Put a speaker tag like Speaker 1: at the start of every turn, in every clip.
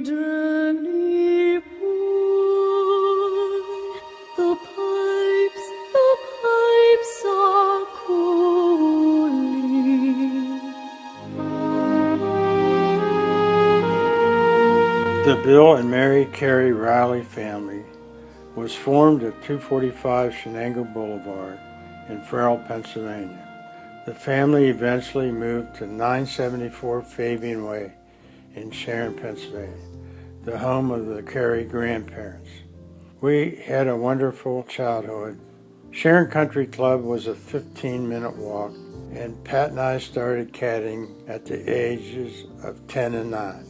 Speaker 1: Journey on, the pipes are calling.
Speaker 2: The Bill and Mary Carey Rielly family was formed at 245 Shenango Boulevard in Farrell, Pennsylvania. The family eventually moved to 974 Fabian Way in Sharon, Pennsylvania, the home of the Carey grandparents. We had a wonderful childhood. Sharon Country Club was a 15-minute walk, and Pat and I started caddying at the ages of 10 and 9.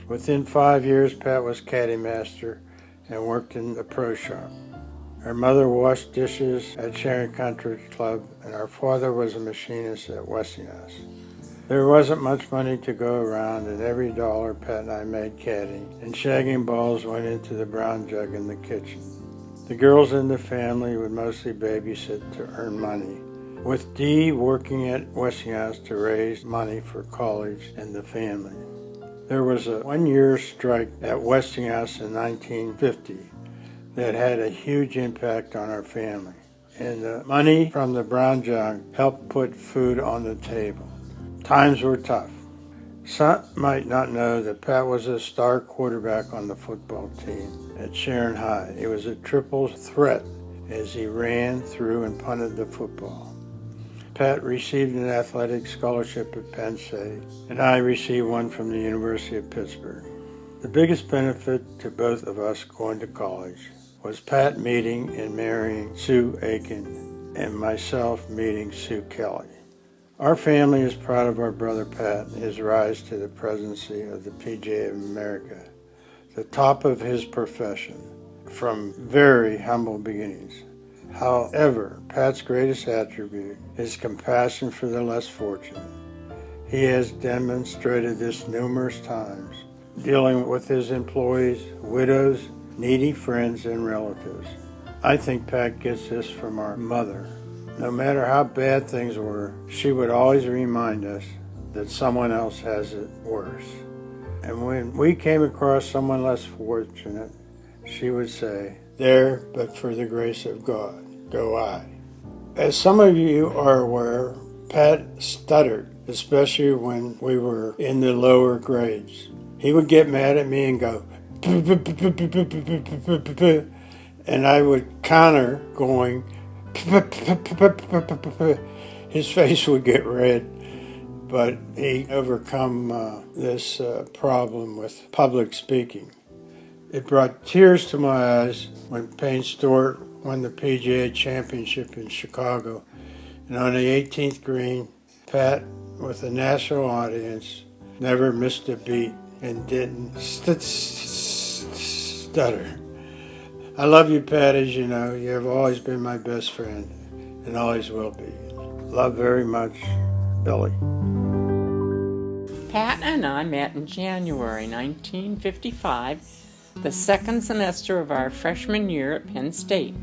Speaker 2: Within 5 years, Pat was caddy master and worked in the pro shop. Our mother washed dishes at Sharon Country Club, and our father was a machinist at Westinghouse. There wasn't much money to go around, and every dollar Pat and I made caddying and shagging balls went into the brown jug in the kitchen. The girls in the family would mostly babysit to earn money, with Dee working at Westinghouse to raise money for college and the family. There was a one-year strike at Westinghouse in 1950 that had a huge impact on our family, and the money from the brown jug helped put food on the table. Times were tough. Some might not know that Pat was a star quarterback on the football team at Sharon High. He was a triple threat as he ran, threw, and punted the football. Pat received an athletic scholarship at Penn State, and I received one from the University of Pittsburgh. The biggest benefit to both of us going to college was Pat meeting and marrying Sue Aiken and myself meeting Sue Kelly. Our family is proud of our brother Pat and his rise to the presidency of the PGA of America, the top of his profession, from very humble beginnings. However, Pat's greatest attribute is compassion for the less fortunate. He has demonstrated this numerous times, dealing with his employees, widows, needy friends, and relatives. I think Pat gets this from our mother. No matter how bad things were, she would always remind us that someone else has it worse. And when we came across someone less fortunate, she would say, "There, but for the grace of God, go I." As some of you are aware, Pat stuttered, especially when we were in the lower grades. He would get mad at me and go, and I would counter going, his face would get red, but he overcome this problem with public speaking. It brought tears to my eyes when Payne Stewart won the PGA Championship in Chicago, and on the 18th green, Pat, with a national audience, never missed a beat and didn't stutter. I love you, Pat, as you know. You have always been my best friend and always will be. Love very much, Billy.
Speaker 3: Pat and I met in January 1955, the second semester of our freshman year at Penn State.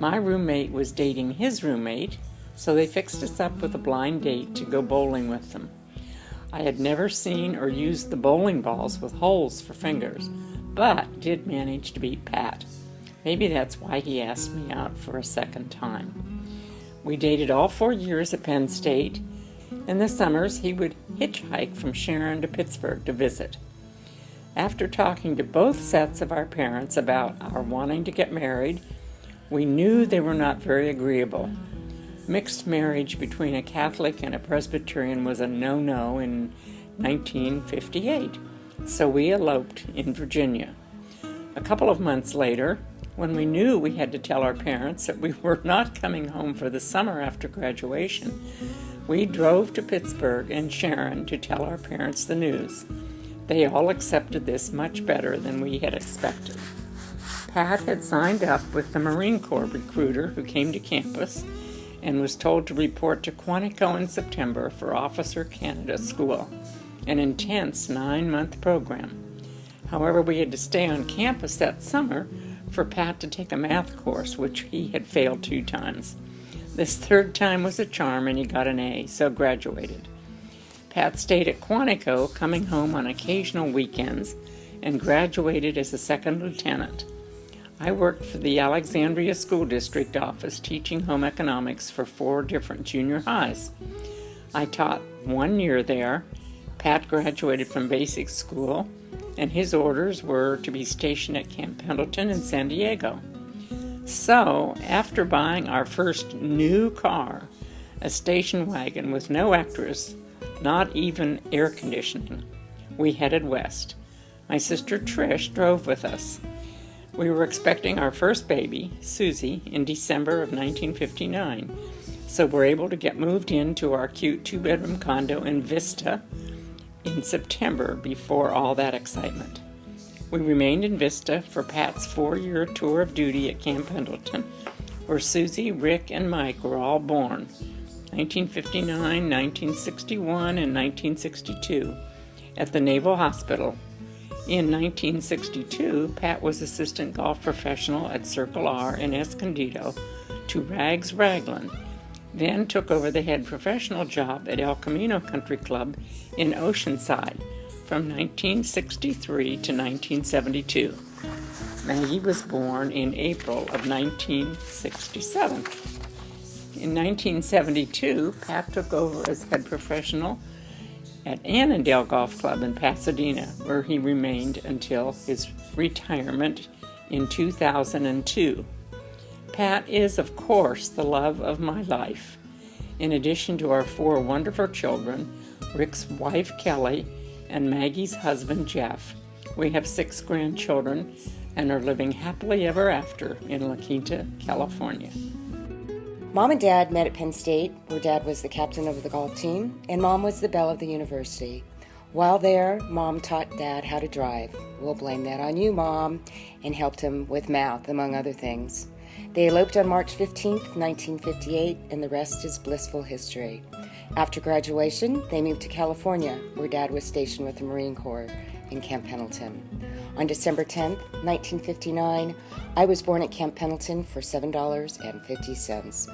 Speaker 3: My roommate was dating his roommate, so they fixed us up with a blind date to go bowling with them. I had never seen or used the bowling balls with holes for fingers, but did manage to beat Pat. Maybe that's why he asked me out for a second time. We dated all 4 years at Penn State. In the summers, he would hitchhike from Sharon to Pittsburgh to visit. After talking to both sets of our parents about our wanting to get married, we knew they were not very agreeable. Mixed marriage between a Catholic and a Presbyterian was a no-no in 1958, so we eloped in Virginia. A couple of months later, when we knew we had to tell our parents that we were not coming home for the summer after graduation, we drove to Pittsburgh and Sharon to tell our parents the news. They all accepted this much better than we had expected. Pat had signed up with the Marine Corps recruiter who came to campus and was told to report to Quantico in September for Officer Candidate School, an intense 9-month program. However, we had to stay on campus that summer for Pat to take a math course, which he had failed 2 times. This 3rd time was a charm, and he got an A, so graduated. Pat stayed at Quantico, coming home on occasional weekends, and graduated as a second lieutenant. I worked for the Alexandria School District office teaching home economics for 4 different junior highs. I taught 1 year there. Pat graduated from basic school, and his orders were to be stationed at Camp Pendleton in San Diego. So, after buying our first new car, a station wagon with no extras, not even air conditioning, we headed west. My sister Trish drove with us. We were expecting our first baby, Susie, in December of 1959, so we're able to get moved into our cute 2-bedroom condo in Vista in September before all that excitement. We remained in Vista for Pat's 4-year tour of duty at Camp Pendleton, where Susie, Rick, and Mike were all born, 1959, 1961, and 1962, at the Naval Hospital. In 1962, Pat was assistant golf professional at Circle R in Escondido to Rags Raglan, then took over the head professional job at El Camino Country Club in Oceanside from 1963 to 1972. Maggie was born in April of 1967. In 1972, Pat took over as head professional at Annandale Golf Club in Pasadena, where he remained until his retirement in 2002. Pat is, of course, the love of my life. In addition to our 4 wonderful children, Rick's wife Kelly, and Maggie's husband Jeff, we have 6 grandchildren and are living happily ever after in La Quinta, California.
Speaker 4: Mom and Dad met at Penn State, where Dad was the captain of the golf team, and Mom was the belle of the university. While there, Mom taught Dad how to drive. We'll blame that on you, Mom, and helped him with math, among other things. They eloped on March 15th, 1958, and the rest is blissful history. After graduation, they moved to California, where Dad was stationed with the Marine Corps in Camp Pendleton. On December 10th, 1959, I was born at Camp Pendleton for $7.50.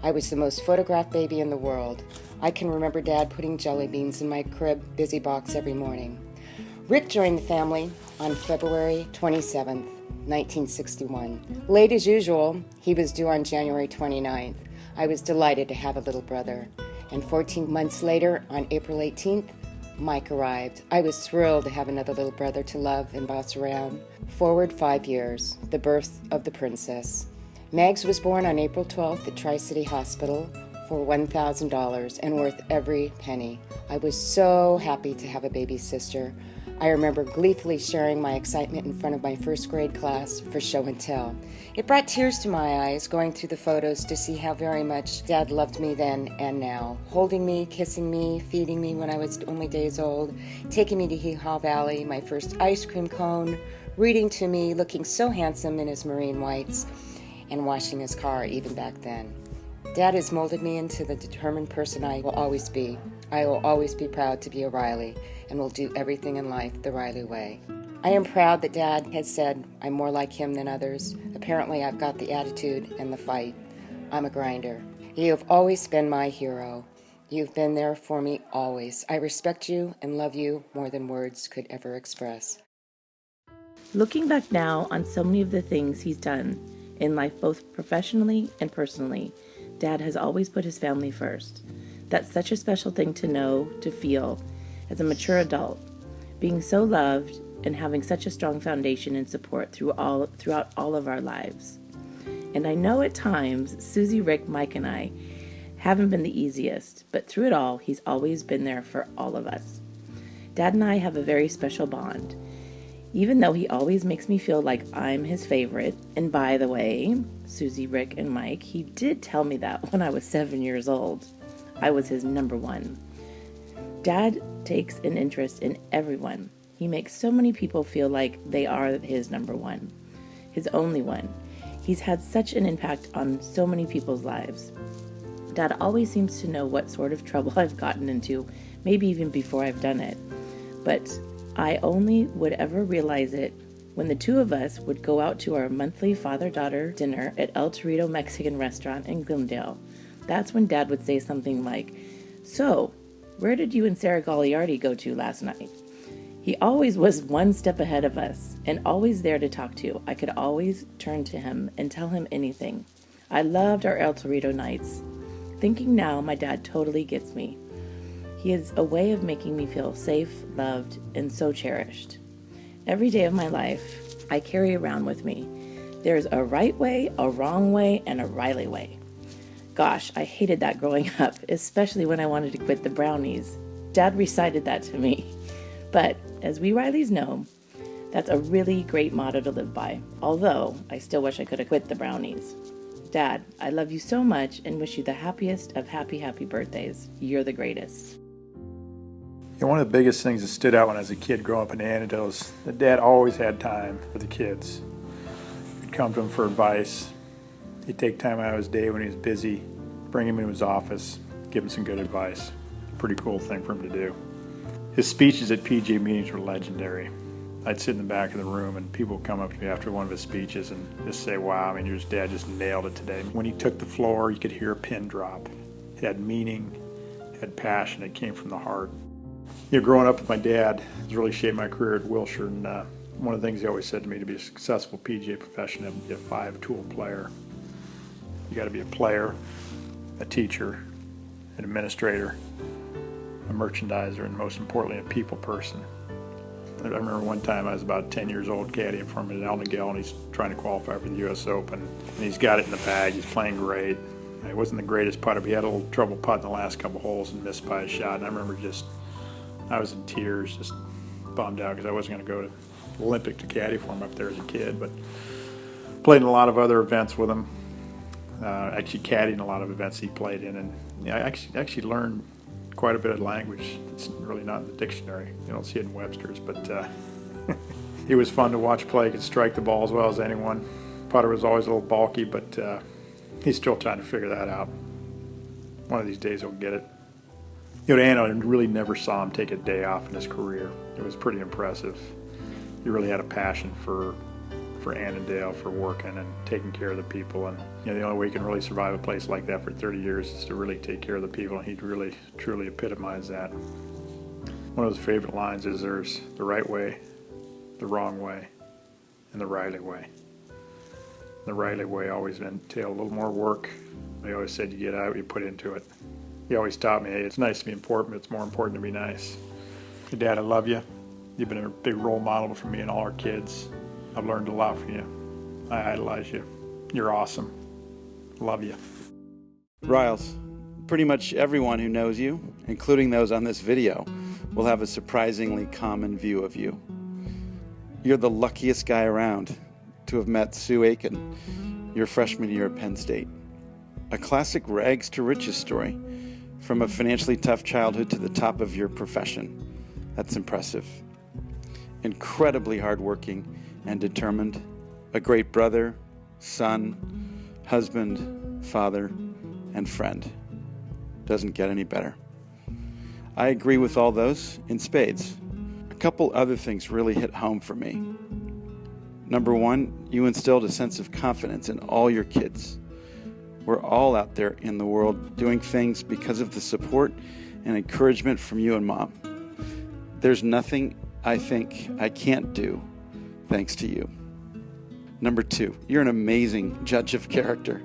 Speaker 4: I was the most photographed baby in the world. I can remember Dad putting jelly beans in my crib busy box every morning. Rick joined the family on February 27th, 1961. Late as usual, he was due on January 29th. I was delighted to have a little brother. And 14 months later, on April 18th, Mike arrived. I was thrilled to have another little brother to love and boss around. Forward 5 years, the birth of the princess. Mags was born on April 12th at Tri-City Hospital for $1,000 and worth every penny. I was so happy to have a baby sister. I remember gleefully sharing my excitement in front of my first grade class for show and tell. It brought tears to my eyes going through the photos to see how very much Dad loved me then and now, holding me, kissing me, feeding me when I was only days old, taking me to Hee Haw Valley, my first ice cream cone, reading to me, looking so handsome in his marine whites, and washing his car even back then. Dad has molded me into the determined person I will always be. I will always be proud to be a Rielly and will do everything in life the Rielly way. I am proud that Dad has said I'm more like him than others. Apparently I've got the attitude and the fight. I'm a grinder. You have always been my hero. You've been there for me always. I respect you and love you more than words could ever express.
Speaker 5: Looking back now on so many of the things he's done in life, both professionally and personally, Dad has always put his family first. That's such a special thing to know, to feel, as a mature adult, being so loved and having such a strong foundation and support throughout all of our lives. And I know at times, Susie, Rick, Mike, and I haven't been the easiest, but through it all, he's always been there for all of us. Dad and I have a very special bond. Even though he always makes me feel like I'm his favorite, and by the way, Susie, Rick, and Mike, he did tell me that when I was 7 years old. I was his number one. Dad takes an interest in everyone. He makes so many people feel like they are his number one, his only one. He's had such an impact on so many people's lives. Dad always seems to know what sort of trouble I've gotten into, maybe even before I've done it. But I only would ever realize it when the two of us would go out to our monthly father-daughter dinner at El Torito Mexican restaurant in Glendale. That's when Dad would say something like, "So, where did you and Sarah Gagliardi go to last night?" He always was one step ahead of us and always there to talk to. I could always turn to him and tell him anything. I loved our El Torito nights. Thinking now, my dad totally gets me. He has a way of making me feel safe, loved, and so cherished. Every day of my life, I carry around with me. There's a right way, a wrong way, and a Rielly way. Gosh, I hated that growing up, especially when I wanted to quit the brownies. Dad recited that to me. But as we Rieleys know, that's a really great motto to live by, although I still wish I could have quit the brownies. Dad, I love you so much and wish you the happiest of happy, happy birthdays. You're the greatest.
Speaker 6: You know, one of the biggest things that stood out when I was a kid growing up in Annandale is that Dad always had time for the kids. He'd come to them for advice. He'd take time out of his day when he was busy, bring him into his office, give him some good advice. Pretty cool thing for him to do. His speeches at PJ meetings were legendary. I'd sit in the back of the room and people would come up to me after one of his speeches and just say, wow, I mean, your dad just nailed it today. When he took the floor, you could hear a pin drop. It had meaning, it had passion, it came from the heart. You know, growing up with my dad has really shaped my career at Wilshire, and one of the things he always said to me, to be a successful PGA professional, you have to be a five-tool player. You got to be a player, a teacher, an administrator, a merchandiser, and most importantly, a people person. I remember one time I was about 10 years old caddying for him at Elmingale, and he's trying to qualify for the U.S. Open, and he's got it in the bag. He's playing great. He wasn't the greatest putter, but he had a little trouble putting the last couple holes and missed by a shot, and I remember I was in tears, just bummed out because I wasn't going to go to the Olympic to caddy for him up there as a kid, but played in a lot of other events with him. Actually caddied in a lot of events he played in, and I actually learned quite a bit of language. It's really not in the dictionary. You don't see it in Webster's, but he was fun to watch play. He could strike the ball as well as anyone. Putter was always a little bulky, but he's still trying to figure that out. One of these days he'll get it. You know, Anna really never saw him take a day off in his career. It was pretty impressive. He really had a passion for Annandale, for working and taking care of the people. And you know, the only way you can really survive a place like that for 30 years is to really take care of the people, and he'd really, truly epitomize that. One of his favorite lines is, there's the right way, the wrong way, and the Rielly way. The Rielly way always entailed a little more work. He always said you get out what you put into it. He always taught me, hey, it's nice to be important, but it's more important to be nice. Hey, Dad, I love you. You've been a big role model for me and all our kids. I've learned a lot from you. I idolize you. You're awesome. Love you.
Speaker 7: Riles, pretty much everyone who knows you, including those on this video, will have a surprisingly common view of you. You're the luckiest guy around to have met Sue Aiken your freshman year at Penn State. A classic rags to riches story, from a financially tough childhood to the top of your profession. That's impressive. Incredibly hardworking and determined. A great brother, son, husband, father, and friend. Doesn't get any better. I agree with all those in spades. A couple other things really hit home for me. Number one, you instilled a sense of confidence in all your kids. We're all out there in the world doing things because of the support and encouragement from you and Mom. There's nothing I think I can't do thanks to you. Number two, you're an amazing judge of character.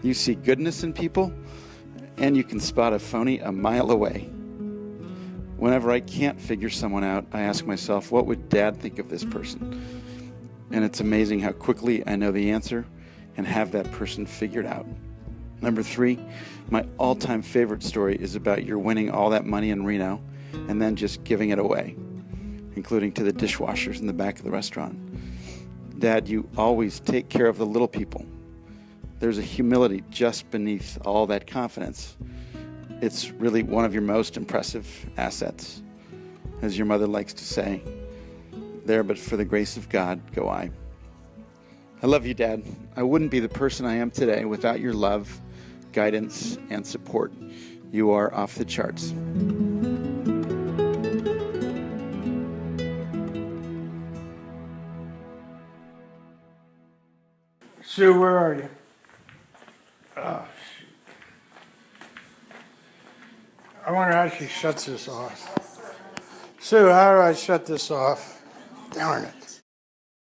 Speaker 7: You see goodness in people, and you can spot a phony a mile away. Whenever I can't figure someone out, I ask myself, what would Dad think of this person? And it's amazing how quickly I know the answer and have that person figured out. Number three, my all-time favorite story is about your winning all that money in Reno and then just giving it away, including to the dishwashers in the back of the restaurant. Dad, you always take care of the little people. There's a humility just beneath all that confidence. It's really one of your most impressive assets. As your mother likes to say, there but for the grace of God go I. I love you, Dad. I wouldn't be the person I am today without your love, guidance, and support. You are off the charts.
Speaker 2: Sue, where are you? Oh, shoot. I wonder how she shuts this off. Sue, how do I shut this off? Darn it.